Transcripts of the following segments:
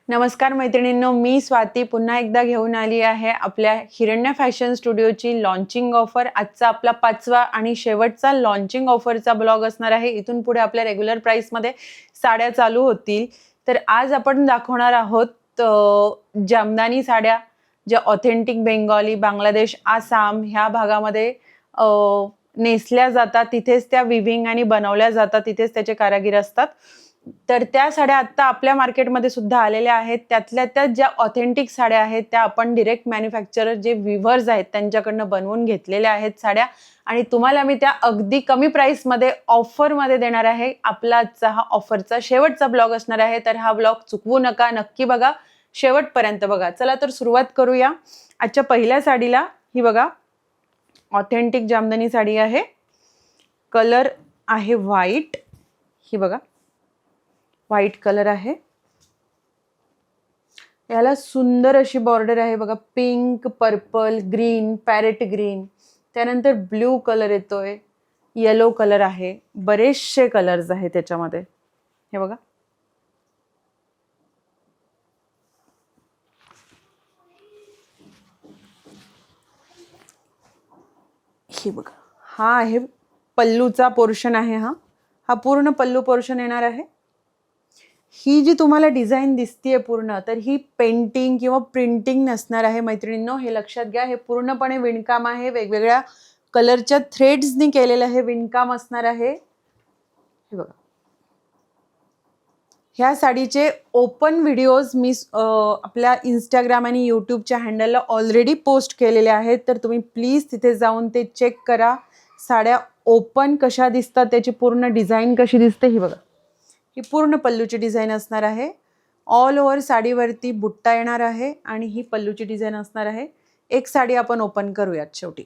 नमस्कार मैत्रिणींनो, मी स्वाती पुन्हा एकदा घेऊन आली आहे आपल्या हिरण्य फॅशन स्टुडिओची लॉन्चिंग ऑफर। आजचा आपला 5वा आणि शेवटचा लॉन्चिंग ऑफरचा ब्लॉग असणार आहे। इथून पुढे आपल्या रेग्युलर प्राइसमध्ये साड्या चालू होतील। तर आज आपण दाखवणार आहोत जामदानी साड्या, ज्या ऑथेंटिक बेंगॉली, बांगलादेश, आसाम ह्या भागामध्ये नेसल्या जातात। तिथेच त्या विविंग आणि बनवल्या जातात, तिथेच त्याचे कारागीर असतात। तर त्या साड्या आता आपल्या मार्केटमध्ये सुद्धा आलेल्या आहेत। त्यातल्या त्या ज्या ऑथेंटिक साड्या आहेत त्या आपण डायरेक्ट मॅन्युफॅक्चरर जे विव्हर्स आहेत त्यांच्याकडनं बनवून घेतलेल्या आहेत साड्या, आणि तुम्हाला मी त्या अगदी कमी प्राइसमध्ये ऑफरमध्ये देणार आहे। आपला आजचा हा ऑफरचा शेवटचा ब्लॉग असणार आहे, तर हा ब्लॉग चुकवू नका, नक्की बघा, शेवटपर्यंत बघा। चला तर सुरुवात करूया आजच्या पहिल्या साडीला। ही बघा, ऑथेंटिक जामदानी साडी आहे, कलर आहे व्हाईट। ही बघा, व्हाईट कलर आहे, याला सुंदर अशी बॉर्डर आहे बघा, pink, purple, green, parrot green, त्यानंतर ब्ल्यू कलर येतोय, येलो कलर आहे, बरेचसे कलर्स आहेत त्याच्यामध्ये। हे बघा, हे बघा, हा आहे पल्लूचा पोर्शन आहे। हा पूर्ण पल्लू पोर्शन येणार आहे। ही जी तुम्हाला डिझाईन दिसतीये पूर्ण, तर ही पेंटिंग किंवा प्रिंटिंग नसणार आहे मैत्रिणींनो, हे लक्षात घ्या। हे पूर्णपणे विणकाम आहे, वेगवेगळ्या कलरच्या थ्रेड्सनी केलेलं हे विणकाम असणार आहे। हे बघा, ह्या साडीचे ओपन व्हिडिओज मी आपल्या इंस्टाग्राम आणि यूट्यूबच्या हँडलला ऑलरेडी पोस्ट केलेले आहेत, तर तुम्ही प्लीज तिथे जाऊन ते चेक करा। साड्या ओपन कशा दिसतात, त्याची पूर्ण डिझाईन कशी दिसते, ही बघा। ही पूर्ण पल्लूची डिझाईन असणार आहे, ऑल ओव्हर साडीवरती बुट्टा येणार आहे आणि ही पल्लूची डिझाईन असणार आहे। एक साडी आपण ओपन करूयात शेवटी।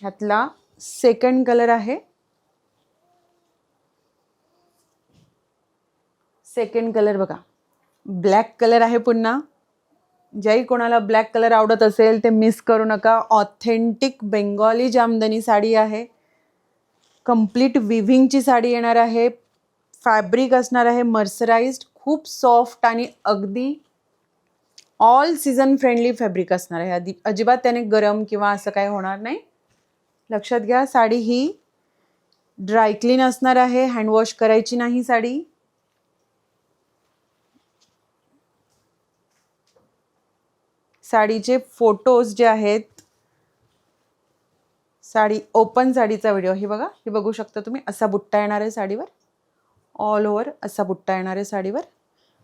ह्यातला सेकंड कलर आहे, सेकंड कलर बघा, ब्लॅक कलर आहे पुन्हा। ज्याही कोणाला ब्लॅक कलर आवडत असेल ते मिस करू नका। ऑथेंटिक बेंगॉली जामदानी साडी आहे, कंप्लीट विव्हिंगची साडी येणार आहे। फॅब्रिक असणार आहे मर्सराइज्ड, खूप सॉफ्ट आणि अगदी ऑल सीझन फ्रेंडली फॅब्रिक असणार आहे। अजिबात त्याने गरम किंवा असं काही होणार नाही, लक्षात घ्या। साडी ही ड्राय क्लीन असणार आहे, हँडवॉश करायची नाही साडी। साडीचे फोटोज जे आहेत, साडी ओपन साडीचा व्हिडिओ, हे बघा, हे बघू शकता तुम्ही। असा बुट्टा येणार आहे साडीवर, ऑल ओव्हर असा बुट्टा येणार आहे साडीवर,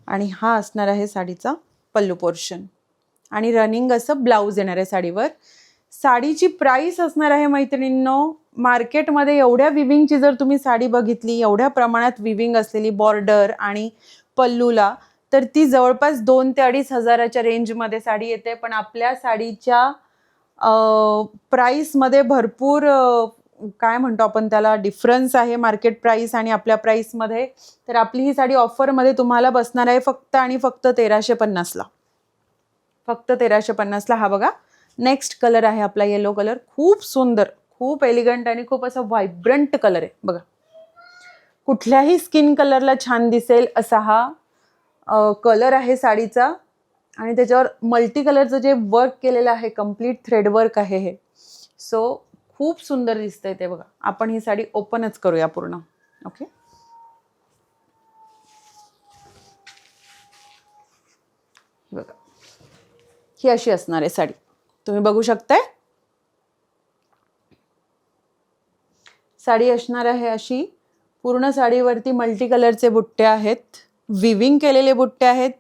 आणि हा असणार आहे साडीचा पल्लू पोर्शन, आणि रनिंग असं ब्लाऊज येणार आहे साडीवर। साडीची प्राइस असणार आहे मैत्रिणींनो, मार्केटमध्ये एवढ्या विविंगची जर तुम्ही साडी बघितली, एवढ्या प्रमाणात विविंग असलेली बॉर्डर आणि पल्लूला, तर ती जवळपास 2 ते 2.5 हजाराच्या रेंजमध्ये साडी येते। पण आपल्या साडीच्या प्राइसमध्ये भरपूर काय म्हणतो आपण त्याला, डिफरन्स आहे मार्केट प्राइस आणि आपल्या प्राइसमध्ये। तर आपली ही साडी ऑफरमध्ये तुम्हाला बसणार आहे फक्त आणि फक्त 1350ला, फक्त 1350ला। हा बघा, नेक्स्ट कलर आहे आपला येलो कलर, खूप सुंदर, खूप एलिगंट आणि खूप असा व्हायब्रंट कलर आहे बघा। कुठल्याही स्किन कलरला छान दिसेल असा हा कलर आहे साडीचा, आणि त्याच्यावर मल्टी कलरचं जे वर्क केलेलं आहे, कंप्लीट थ्रेड वर्क आहे हे। सो खूप सुंदर दिसतंय ते बघा। आपण ही साडी ओपनच करूया पूर्ण, ओके। बघा, ही अशी असणार आहे साडी, तुम्ही बघू शकताय। साडी असणार आहे अशी, पूर्ण साडीवरती मल्टी कलरचे बुट्टे आहेत, विविंग केलेले बुट्टे आहेत,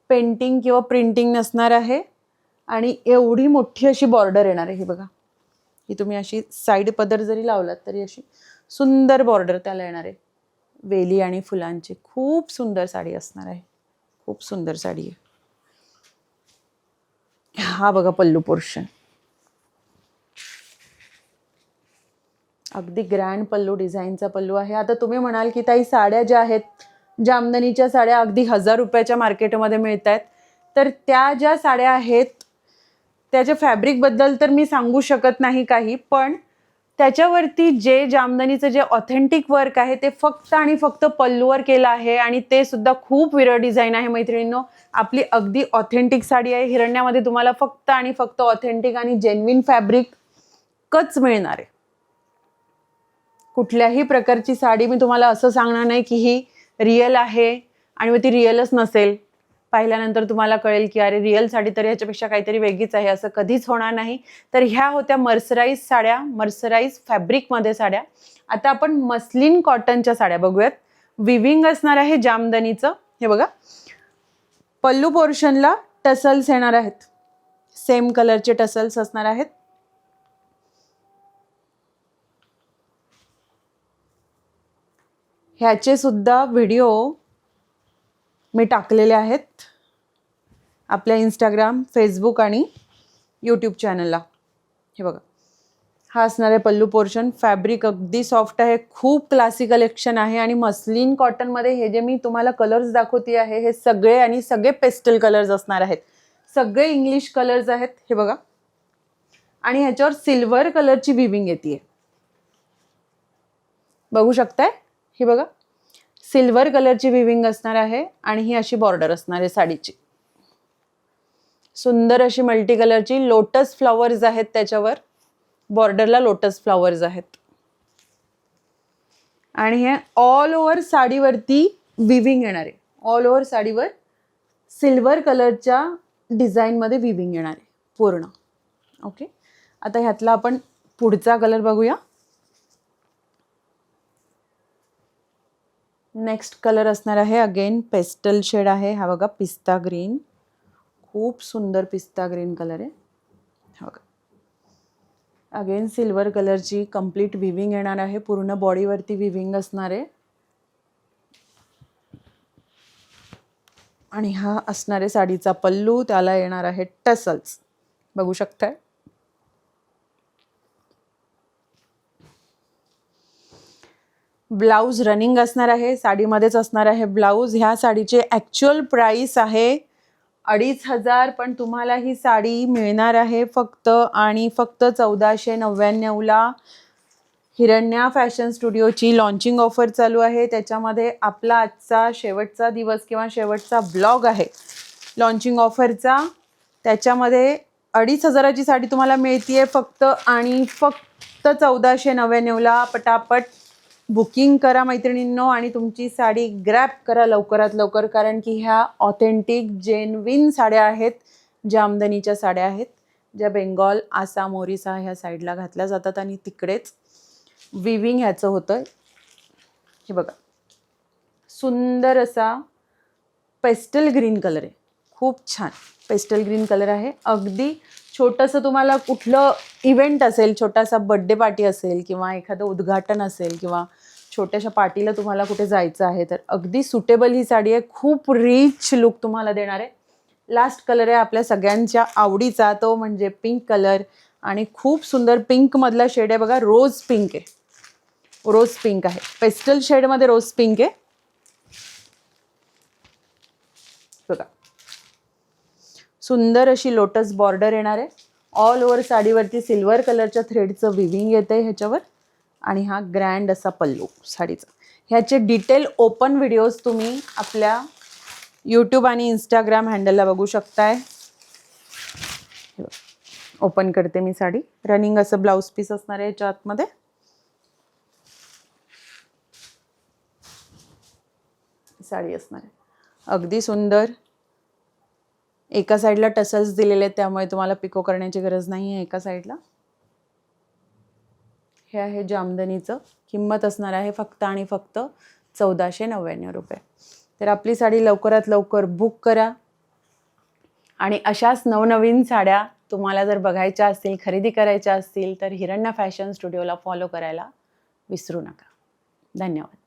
पेंटिंग किंवा प्रिंटिंग नसणार आहे, आणि एवढी मोठी अशी बॉर्डर येणार आहे। ही बघा, ही तुम्ही अशी साईड पदर जरी लावलात तरी अशी सुंदर बॉर्डर त्याला येणार आहे, वेली आणि फुलांची। खूप सुंदर साडी असणार आहे, खूप सुंदर साडी आहे। हा बघा पल्लू पोर्शन, अगदी ग्रँड पल्लू डिझाईनचा पल्लू आहे। आता तुम्ही म्हणाल की ताई, साड्या ज्या आहेत जामदानीच्या साड्या अगदी 1000 रुपयाच्या मार्केटमध्ये मिळत आहेत, तर त्या ज्या साड्या आहेत त्याच्या फॅब्रिकबद्दल तर मी सांगू शकत नाही काही, पण त्याच्यावरती जे जामदानीचं जे ऑथेंटिक वर्क आहे ते फक्त आणि फक्त पल्लूवर केलं आहे आणि ते सुद्धा खूप विरळ डिझाईन आहे मैत्रिणींनो. आपली अगदी ऑथेंटिक साडी आहे. हिरण्यामध्ये तुम्हाला फक्त आणि फक्त ऑथेंटिक आणि जेन्युइन फॅब्रिकच मिळणार आहे. कुठल्याही प्रकारची साडी मी तुम्हाला असं सांगणार नाही की ही रिअल आहे आणि मग ती रिअलच नसेल. पाहिल्यानंतर तुम्हाला कळेल की अरे रिअल साडी तर ह्याच्यापेक्षा काहीतरी वेगळीच आहे, असं कधीच होणार नाही. तर ह्या होत्या मर्सराईज साड्या, मर्सराईज फॅब्रिकमध्ये साड्या. आता आपण मस्लिन कॉटनच्या साड्या बघूयात. विविंग असणार आहे जामदानीचं. हे बघा, पल्लू पोर्शनला टसल्स येणार आहेत, सेम कलरचे टसल्स असणार आहेत. ह्याचे सुद्धा व्हिडिओ मी टाकलेले आहेत आपल्या इंस्टाग्राम, फेसबुक आणि यूट्यूब चॅनलला. हे बघा, हा असणार आहे पल्लू पोर्शन. फॅब्रिक अगदी सॉफ्ट आहे, खूप क्लासी कलेक्शन आहे आणि मस्लिन कॉटनमध्ये हे जे मी तुम्हाला कलर्स दाखवते आहे हे सगळे आणि सगळे पेस्टल कलर्स असणार आहेत. सगळे इंग्लिश कलर्स आहेत. हे बघा, आणि ह्याच्यावर सिल्वर कलरची विविंग येते, बघू शकताय. हे बघा, सिल्वर कलरची विविंग असणार आहे आणि ही अशी बॉर्डर असणार आहे साडीची. सुंदर अशी मल्टी कलरची लोटस फ्लॉवर्स आहेत, त्याच्यावर बॉर्डरला लोटस फ्लॉवर्स आहेत. आणि हे ऑल ओव्हर साडीवरती विविंग येणार आहे. ऑल ओव्हर साडीवर सिल्वर कलरच्या डिझाईनमध्ये विविंग येणार आहे पूर्ण. ओके, आता ह्यातला आपण पुढचा कलर बघूया. नेक्स्ट कलर असणार आहे अगेन पेस्टल शेड आहे. हा बघा, पिस्ता ग्रीन, खूप सुंदर पिस्ता ग्रीन कलर आहे. हा बघा, अगेन सिल्वर कलरची कंप्लीट विविंग येणार आहे. पूर्ण बॉडीवरती विविंग असणार आहे. आणि हा असणार आहे साडीचा पल्लू, त्याला येणार आहे टसल्स, बघू शकताय. ब्लाऊज रनिंग असणार आहे, साडीमध्येच असणार आहे ब्लाऊज. ह्या साडीचे ॲक्च्युअल प्राइस आहे 2500, पण तुम्हाला ही साडी मिळणार आहे फक्त आणि फक्त 1499ला. हिरण्या फॅशन स्टुडिओची लॉन्चिंग ऑफर चालू आहे. त्याच्यामध्ये आपला आजचा शेवटचा दिवस किंवा शेवटचा ब्लॉग आहे लॉन्चिंग ऑफरचा. त्याच्यामध्ये 2500ची साडी तुम्हाला मिळतीये फक्त आणि फक्त 1499ला. पटापट बुकिंग करा मैत्रिणींनो आणि तुमची साडी ग्रॅब करा लवकरात लवकर, कारण की ह्या ऑथेंटिक जेन्युइन साड्या आहेत, जामदानीच्या साड्या आहेत, ज्या बेंगॉल, आसाम, ओरिसा ह्या साईडला घातल्या जातात आणि तिकडेच विविंग ह्याचं होतं. हे बघा, सुंदर असा पेस्टल ग्रीन कलर आहे, खूप छान पेस्टल ग्रीन कलर आहे. अगदी छोटंसं तुम्हाला कुठलं इव्हेंट असेल, छोटासा बर्थडे पार्टी असेल किंवा एखादं उद्घाटन असेल किंवा छोट्याशा पार्टीला तुम्हाला कुठे जायचं आहे तर अगदी सुटेबल ही साडी आहे. खूप रिच लुक तुम्हाला देणार आहे. लास्ट कलर आहे आपल्या सगळ्यांच्या आवडीचा, तो म्हणजे पिंक कलर. आणि खूप सुंदर पिंकमधला शेड आहे बघा, रोज पिंक आहे, रोज पिंक आहे, पेस्टल शेडमध्ये रोज पिंक आहे बघा. सुंदर अशी लोटस बॉर्डर येणार आहे. ऑल ओव्हर साडीवरती सिल्वर कलरच्या थ्रेडचं विविंग येतं आहे ह्याच्यावर. आणि हा ग्रँड असा पल्लू साडीचा. ह्याचे डिटेल ओपन व्हिडिओज तुम्ही आपल्या यूट्यूब आणि इंस्टाग्राम हँडलला बघू शकताय. ओपन करते मी साडी. रनिंग असं ब्लाऊज पीस असणार आहे याच्या आतमध्ये. साडी असणार आहे अगदी सुंदर. एका साईडला टसल्स दिलेले आहेत, त्यामुळे तुम्हाला पिको करण्याची गरज नाही आहे एका साईडला. हे आहे जामदानीचं. किंमत असणार आहे फक्त आणि फक्त 1499 रुपये. तर आपली साडी लवकरात लवकर बुक करा. आणि अशाच नवनवीन साड्या तुम्हाला जर बघायच्या असतील, खरेदी करायच्या असतील तर हिरण्या फॅशन स्टुडिओला फॉलो करायला विसरू नका. धन्यवाद.